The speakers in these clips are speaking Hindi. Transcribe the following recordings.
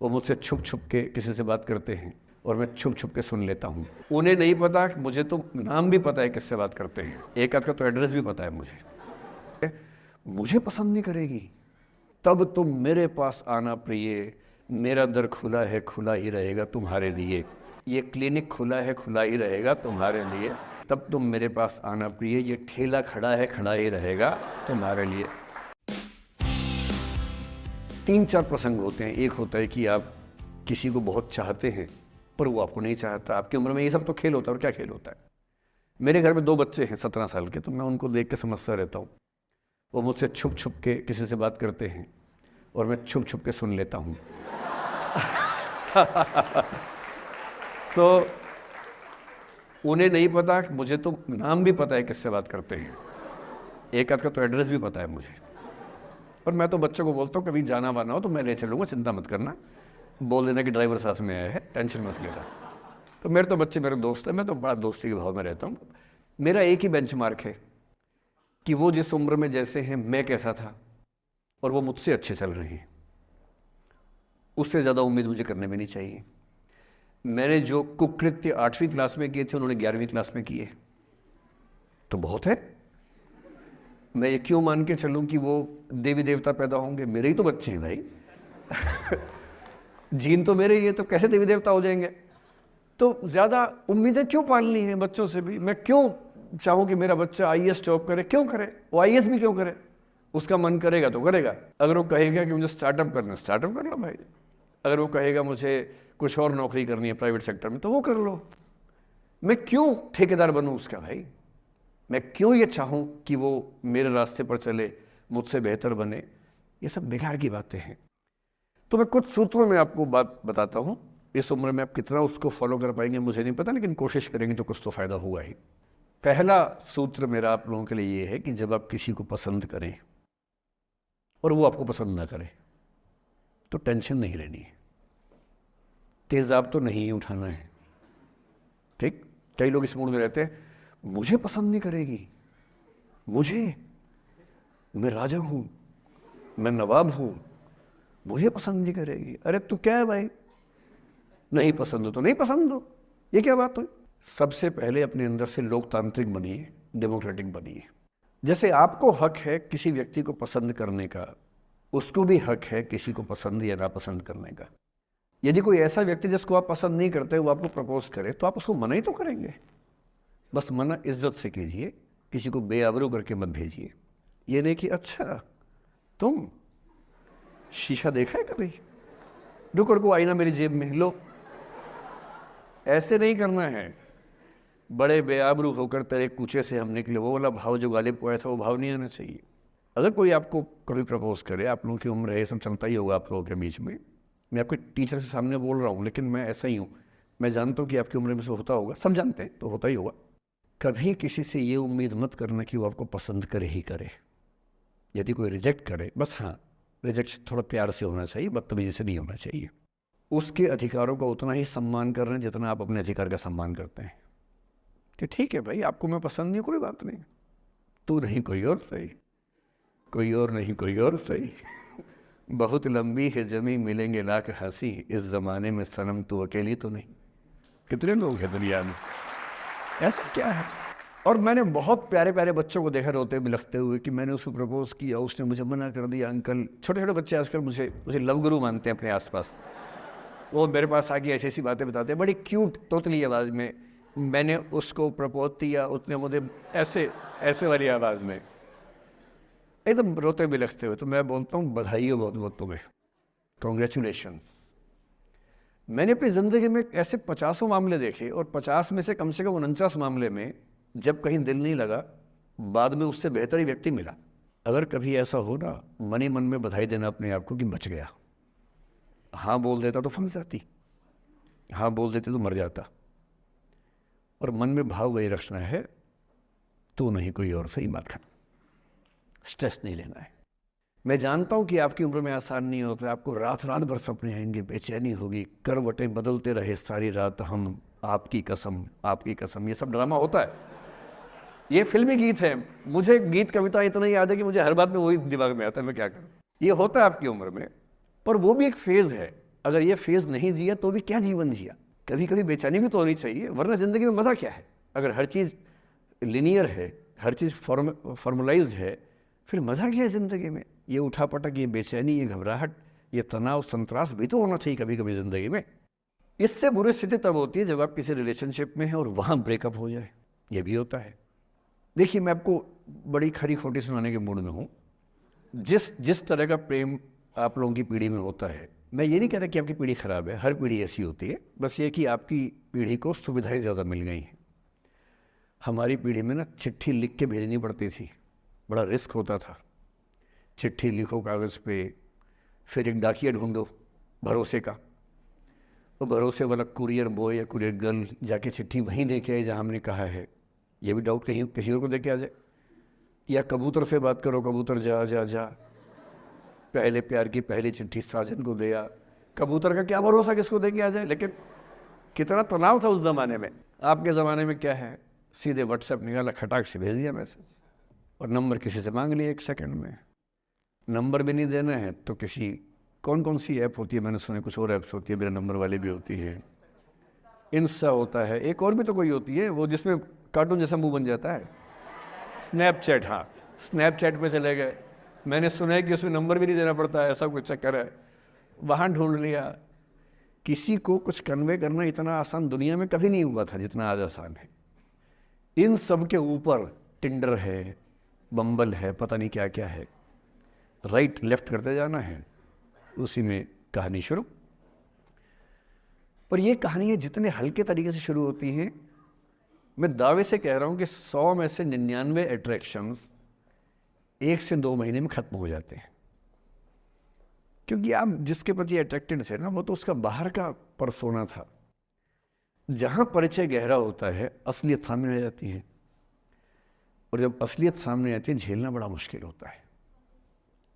वो मुझसे छुप छुप के किसी से बात करते हैं और मैं छुप छुप के सुन लेता हूँ। उन्हें नहीं पता, मुझे तो नाम भी पता है किससे बात करते हैं, एक आध का तो एड्रेस भी पता है मुझे। मुझे पसंद नहीं करेगी, तब तुम मेरे पास आना प्रिय, मेरा दर खुला है खुला ही रहेगा तुम्हारे लिए। ये क्लिनिक खुला है खुला ही रहेगा तुम्हारे लिए, तब तुम मेरे पास आना प्रिय, ये ठेला खड़ा है खड़ा ही रहेगा तुम्हारे लिए। 3-4 प्रसंग होते हैं। एक होता है कि आप किसी को बहुत चाहते हैं पर वो आपको नहीं चाहता। आपकी उम्र में ये सब तो खेल होता है, और क्या खेल होता है। मेरे घर में 2 बच्चे हैं 17 साल के, तो मैं उनको देख के समझता रहता हूँ। वो मुझसे छुप छुप के किसी से बात करते हैं और मैं छुप छुप के सुन लेता हूँ। तो उन्हें नहीं पता, मुझे तो नाम भी पता है किससे बात करते हैं, एक आध का तो एड्रेस भी पता है मुझे। और मैं तो बच्चों को बोलता हूँ कभी जाना वाना हो तो मैं ले चलूँगा, चिंता मत करना, बोल देना कि ड्राइवर साथ में आया है, टेंशन मत लेना। तो मेरे तो बच्चे मेरे दोस्त हैं, मैं तो बड़ा दोस्ती के भाव में रहता हूँ। मेरा एक ही बेंचमार्क है कि वो जिस उम्र में जैसे हैं मैं कैसा था, और वो मुझसे अच्छे चल रहे हैं। उससे ज़्यादा उम्मीद मुझे करने में नहीं चाहिए। मैंने जो कुकृत्य 8वीं क्लास में किए थे उन्होंने 11वीं क्लास में किए, तो बहुत है। मैं ये क्यों मान के चलूँ कि वो देवी देवता पैदा होंगे? मेरे ही तो बच्चे हैं भाई। जीन तो मेरे ही है, तो कैसे देवी देवता हो जाएंगे? तो ज़्यादा उम्मीदें क्यों पालनी है बच्चों से भी? मैं क्यों चाहूँ कि मेरा बच्चा आईएएस जॉब करे? क्यों करे? वो आईएएस भी क्यों करे? उसका मन करेगा तो करेगा। अगर वो कहेगा कि मुझे स्टार्टअप करना है, स्टार्टअप कर लो भाई। अगर वो कहेगा मुझे कुछ और नौकरी करनी है प्राइवेट सेक्टर में, तो वो कर लो। मैं क्यों ठेकेदार बनूँ उसका भाई? मैं क्यों ये चाहूँ कि वो मेरे रास्ते पर चले, मुझसे बेहतर बने? ये सब बेकार की बातें हैं। तो मैं कुछ सूत्रों में आपको बात बताता हूँ। इस उम्र में आप कितना उसको फॉलो कर पाएंगे मुझे नहीं पता, लेकिन कोशिश करेंगे तो कुछ तो फ़ायदा होगा ही। पहला सूत्र मेरा आप लोगों के लिए ये है कि जब आप किसी को पसंद करें और वो आपको पसंद ना करे, तो टेंशन नहीं लेनी है, तेज़ाब तो नहीं उठाना है। ठीक? कई लोग इस मूड में रहते हैं, मुझे पसंद नहीं करेगी, मैं राजा हूँ, मैं नवाब हूँ, मुझे पसंद नहीं करेगी। अरे तू क्या है भाई? नहीं पसंद हो तो नहीं पसंद हो, ये क्या बात हुई? सबसे पहले अपने अंदर से लोकतांत्रिक बनिए, डेमोक्रेटिक बनिए। जैसे आपको हक है किसी व्यक्ति को पसंद करने का, उसको भी हक है किसी को पसंद या नापसंद करने का। यदि कोई ऐसा व्यक्ति जिसको आप पसंद नहीं करते वो आपको प्रपोज करे, तो आप उसको मना ही तो करेंगे। बस मना इज्जत से कीजिए, किसी को बेआबरू करके मत भेजिए। ये नहीं कि अच्छा तुम शीशा देखा है कभी, रुको रुको आईना मेरी जेब में लो। ऐसे नहीं करना है। बड़े बेआबरू होकर तेरे कूचे से हम निकले, वो वाला भाव जो गालिब को आया था, वो भाव नहीं आना चाहिए। अगर कोई आपको कभी प्रपोज करे, आप लोगों की उम्र है, ये सब चलता ही होगा आप लोगों के बीच में। मैं आपके टीचर से सामने बोल रहा हूँ, लेकिन मैं ऐसा ही हूँ। मैं जानता हूँ कि आपकी उम्र में से होता होगा, सब जानते हैं, तो होता ही होगा। कभी किसी से ये उम्मीद मत करना कि वो आपको पसंद करे ही करे। यदि कोई रिजेक्ट करे, बस हाँ, रिजेक्शन थोड़ा प्यार से होना चाहिए, बदतमीजी से नहीं होना चाहिए। उसके अधिकारों का उतना ही सम्मान कर रहे हैं जितना आप अपने अधिकार का सम्मान करते हैं। कि ठीक है भाई, आपको मैं पसंद नहीं, कोई बात नहीं, तू नहीं कोई और सही, कोई और नहीं कोई और सही। बहुत लंबी है जमी मिलेंगे लाख हंसी, इस ज़माने में सनम तू अकेली तो नहीं। कितने लोग हैं दुनिया में, ऐसा क्या है? और मैंने बहुत प्यारे प्यारे बच्चों को देखा रोते बिलखते हुए कि मैंने उसको प्रपोज किया, उसने मुझे मना कर दिया। अंकल, छोटे छोटे बच्चे आजकल मुझे मुझे लव गुरु मानते हैं अपने आसपास। वो मेरे पास आके ऐसी ऐसी बातें बताते हैं बड़ी क्यूट तोतली आवाज़ में। मैंने उसको प्रपोज किया, उसने मुझे ऐसे ऐसे वाली आवाज़ में एकदम रोते बिलखते हुए। तो मैं बोलता हूँ बधाई हो बहुत बहुत तुम्हें, कॉन्ग्रेचुलेशन। मैंने अपनी ज़िंदगी में ऐसे 50 मामले देखे, और 50 में से कम 49 मामले में जब कहीं दिल नहीं लगा, बाद में उससे बेहतर ही व्यक्ति मिला। अगर कभी ऐसा हो ना, मन ही मन में बधाई देना अपने आप को कि बच गया। हाँ बोल देता तो फंस जाती, हाँ बोल देते तो मर जाता। और मन में भाव वही रखना है, तो नहीं कोई और, सही बात है। स्ट्रेस नहीं लेना है। मैं जानता हूँ कि आपकी उम्र में आसान नहीं होता, आपको रात रात भर सपने आएंगे, बेचैनी होगी, करवटें बदलते रहे सारी रात हम, आपकी कसम आपकी कसम। ये सब ड्रामा होता है, ये फिल्मी गीत है। मुझे गीत कविता इतना याद है कि मुझे हर बात में वही दिमाग में आता है, मैं क्या करूँ। ये होता है आपकी उम्र में, पर वो भी एक फेज़ है। अगर ये फेज नहीं जिया तो भी क्या जीवन जिया। कभी कभी बेचैनी भी तो होनी चाहिए, वरना ज़िंदगी में मज़ा क्या है। अगर हर चीज़ लिनियर है, हर चीज़ फॉर्मलाइज है, फिर मज़ा क्या है ज़िंदगी में। ये उठापटक, ये बेचैनी, ये घबराहट, ये तनाव, संतरास भी तो होना चाहिए कभी कभी ज़िंदगी में। इससे बुरी स्थिति तब होती है जब आप किसी रिलेशनशिप में हैं और वहाँ ब्रेकअप हो जाए, ये भी होता है। देखिए, मैं आपको बड़ी खरी खोटी सुनाने के मूड में हूँ। जिस जिस तरह का प्रेम आप लोगों की पीढ़ी में होता है, मैं ये नहीं कह रहा कि आपकी पीढ़ी ख़राब है, हर पीढ़ी ऐसी होती है, बस ये कि आपकी पीढ़ी को सुविधाएं ज़्यादा मिल गई हैं। हमारी पीढ़ी में ना चिट्ठी लिख के भेजनी पड़ती थी, बड़ा रिस्क होता था। चिट्ठी लिखो कागज़ पे, फिर एक डाकिया ढूंढो भरोसे का, तो भरोसे वाला कुरियर बॉय या कुरियर गर्ल जाके चिट्ठी वहीं दे के आए जहाँ हमने कहा है। ये भी डाउट कहीं किसी और को दे के आ जाए। या कबूतर से बात करो, कबूतर जा जा जा, पहले प्यार की पहली चिट्ठी साजन को दिया। कबूतर का क्या भरोसा किसको दे के आ जाए। लेकिन कितना तनाव था उस ज़माने में। आपके ज़माने में क्या है, सीधे व्हाट्सएप निकाला, खटाक से भेज दिया मैसेज, और नंबर किसी से मांग लिया 1 सेकंड में। नंबर भी नहीं देना है तो किसी, कौन कौन सी ऐप होती है, मैंने सुना कुछ और ऐप्स होती है, मेरा नंबर वाली भी होती है, इंस्टा होता है, एक और भी तो कोई होती है वो जिसमें कार्टून जैसा मुंह बन जाता है, स्नैपचैट। हाँ, स्नैपचैट पे चले गए, मैंने सुना है कि उसमें नंबर भी नहीं देना पड़ता है, ऐसा कुछ चक्कर है, वहाँ ढूंढ लिया। किसी को कुछ कन्वे करना इतना आसान दुनिया में कभी नहीं हुआ था जितना आज आसान है। इन सब के ऊपर टिंडर है, बम्बल है, पता नहीं क्या क्या है, राइट लेफ्ट करते जाना है, उसी में कहानी शुरू। पर ये कहानियाँ जितने हल्के तरीके से शुरू होती हैं, मैं दावे से कह रहा हूँ कि 100 में से 99 अट्रैक्शंस 1 से 2 महीने में ख़त्म हो जाते हैं। क्योंकि आप जिसके प्रति अट्रैक्टेड थे ना, वो तो उसका बाहर का परसोना था। जहाँ परिचय गहरा होता है, असलियत सामने आ जाती है, और जब असलियत सामने आती है झेलना बड़ा मुश्किल होता है।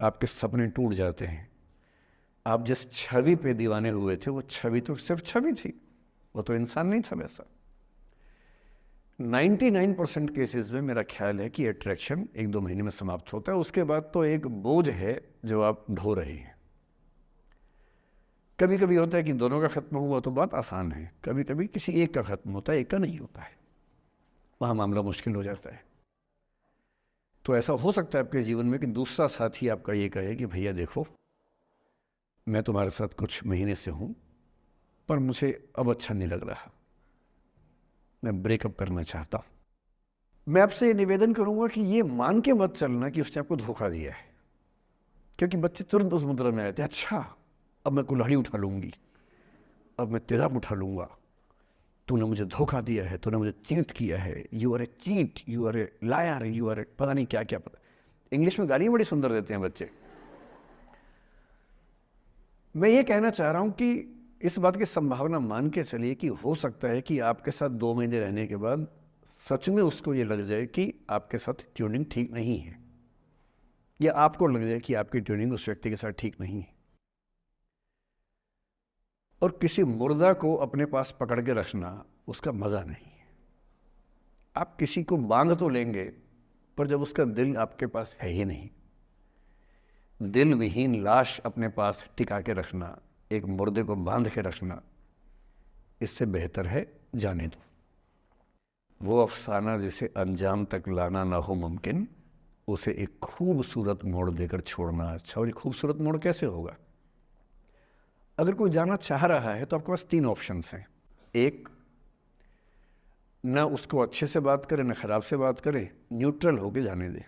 आपके सपने टूट जाते हैं। आप जिस छवि पे दीवाने हुए थे वो छवि तो सिर्फ छवि थी, वो तो इंसान नहीं था वैसा। 99% केसेस में मेरा ख्याल है कि अट्रैक्शन 1-2 महीने में समाप्त होता है। उसके बाद तो एक बोझ है जो आप ढो रहे हैं। कभी कभी होता है कि दोनों का खत्म हुआ तो बात आसान है, कभी कभी किसी एक का खत्म होता है, एक का नहीं होता है, वहाँ मामला मुश्किल हो जाता है। तो ऐसा हो सकता है आपके जीवन में कि दूसरा साथी आपका ये कहे कि भैया देखो, मैं तुम्हारे साथ कुछ महीने से हूँ, पर मुझे अब अच्छा नहीं लग रहा, मैं ब्रेकअप करना चाहता हूँ। मैं आपसे ये निवेदन करूँगा कि ये मान के मत चलना कि उसने आपको धोखा दिया है, क्योंकि बच्चे तुरंत उस मुद्रा में आते हैं, अच्छा अब मैं कुल्हाड़ी उठा लूँगी, अब मैं तेजाब उठा लूँगा, तूने मुझे धोखा दिया है, तूने मुझे चीट किया है, you are a cheat, you are a liar, you are a पता नहीं क्या क्या। पता, इंग्लिश में गालियाँ बड़ी सुंदर देते हैं बच्चे। मैं ये कहना चाह रहा हूँ कि इस बात की संभावना मान के चलिए कि हो सकता है कि आपके साथ 2 महीने रहने के बाद सच में उसको ये लग जाए कि आपके साथ ट्यूनिंग ठीक नहीं है, या आपको लग जाए कि आपकी ट्यूनिंग उस व्यक्ति के साथ ठीक नहीं है। और किसी मुर्दा को अपने पास पकड़ के रखना उसका मज़ा नहीं है। आप किसी को बांध तो लेंगे, पर जब उसका दिल आपके पास है ही नहीं, दिल विहीन लाश अपने पास टिका के रखना, एक मुर्दे को बांध के रखना, इससे बेहतर है जाने दो। वो अफसाना जिसे अंजाम तक लाना ना हो मुमकिन, उसे एक खूबसूरत मोड़ देकर छोड़ना अच्छा। और ये खूबसूरत मोड़ कैसे होगा? अगर कोई जाना चाह रहा है तो आपके पास 3 ऑप्शंस हैं। एक, ना उसको अच्छे से बात करे ना ख़राब से बात करे, न्यूट्रल होके जाने दे।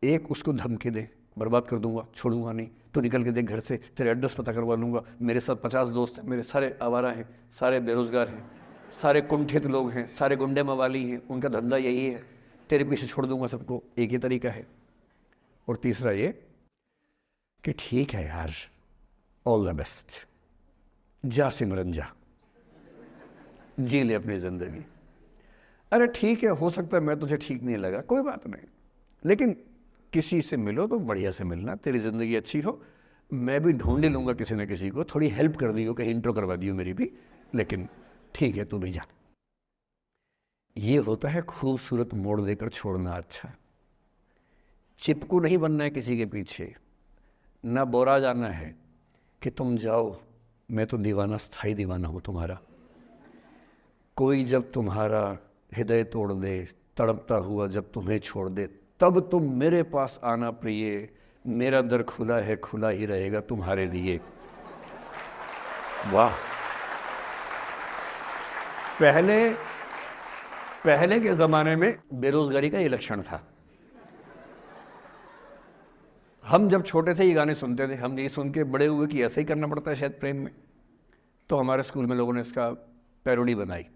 एक, उसको धमकी दे, बर्बाद कर दूंगा, छोड़ूंगा नहीं, तो निकल के देख घर से, तेरे एड्रेस पता करवा लूँगा, मेरे साथ 50 दोस्त हैं, मेरे सारे आवारा हैं, सारे बेरोज़गार हैं, सारे कुंठित लोग हैं, सारे गुंडे मवाली हैं, उनका धंधा यही है, तेरे पीछे छोड़ दूंगा सबको। एक ही तरीका है। और तीसरा ये कि ठीक है यार, ऑल द बेस्ट, जा सिमरन जा, जी ले अपनी ज़िंदगी। अरे ठीक है, हो सकता है मैं तुझे ठीक नहीं लगा, कोई बात नहीं, लेकिन किसी से मिलो तो बढ़िया से मिलना, तेरी ज़िंदगी अच्छी हो। मैं भी ढूंढ ही लूँगा किसी न किसी को, थोड़ी हेल्प कर दियो, कहीं इंट्रो करवा दियो मेरी भी, लेकिन ठीक है तू भी जा। ये होता है खूबसूरत मोड़ देकर छोड़ना अच्छा। चिपकू नहीं बनना है किसी के पीछे, ना बोरा जाना है, कि तुम जाओ, मैं तो दीवाना, स्थाई दीवाना हूँ तुम्हारा। कोई जब तुम्हारा हृदय तोड़ दे, तड़पता हुआ जब तुम्हें छोड़ दे, तब तुम मेरे पास आना प्रिय, मेरा दर खुला है, खुला ही रहेगा तुम्हारे लिए। वाह। पहले के ज़माने में बेरोज़गारी का ये लक्षण था। हम जब छोटे थे ये गाने सुनते थे, हम ये सुन के बड़े हुए कि ऐसे ही करना पड़ता है शायद प्रेम में। तो हमारे स्कूल में लोगों ने इसका पैरोडी बनाई।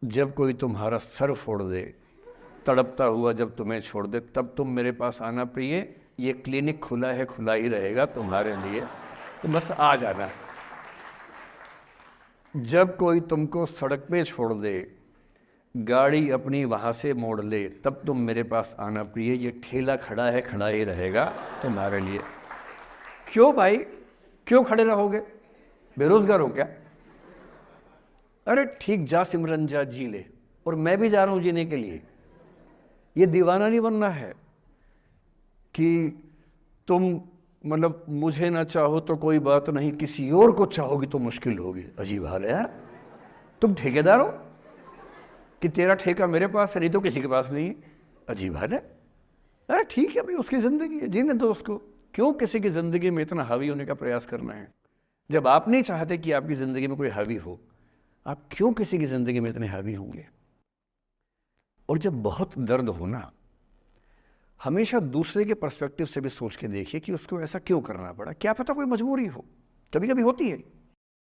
जब कोई तुम्हारा सर फोड़ दे, तड़पता हुआ जब तुम्हें छोड़ दे, तब तुम मेरे पास आना प्रिय, ये क्लिनिक खुला है, खुला ही रहेगा तुम्हारे लिए, तो बस आ जाना। जब कोई तुमको सड़क पे छोड़ दे, गाड़ी अपनी वहाँ से मोड़ ले, तब तुम मेरे पास आना प्रिय, ये ठेला खड़ा है, खड़ा ही रहेगा तुम्हारे लिए। क्यों भाई, क्यों खड़े रहोगे? बेरोजगार हो क्या? अरे ठीक, जा सिमरन जा, जी ले, और मैं भी जा रहा हूँ जीने के लिए। ये दीवाना नहीं बनना है कि तुम मतलब मुझे ना चाहो तो कोई बात नहीं, किसी और को चाहोगी तो मुश्किल होगी। अजीब हाल है यार। तुम ठेकेदार हो कि तेरा ठेका मेरे पास है, नहीं तो किसी के पास नहीं है। अजीब हाल है। अरे ठीक है भाई, उसकी ज़िंदगी है, जीने दो उसको। क्यों किसी की ज़िंदगी में इतना हावी होने का प्रयास करना है? जब आप नहीं चाहते कि आपकी ज़िंदगी में कोई हावी हो, आप क्यों किसी की ज़िंदगी में इतने हावी होंगे? और जब बहुत दर्द हो ना, हमेशा दूसरे के पर्सपेक्टिव से भी सोच के देखिए कि उसको ऐसा क्यों करना पड़ा। क्या पता कोई मजबूरी हो, कभी कभी होती है।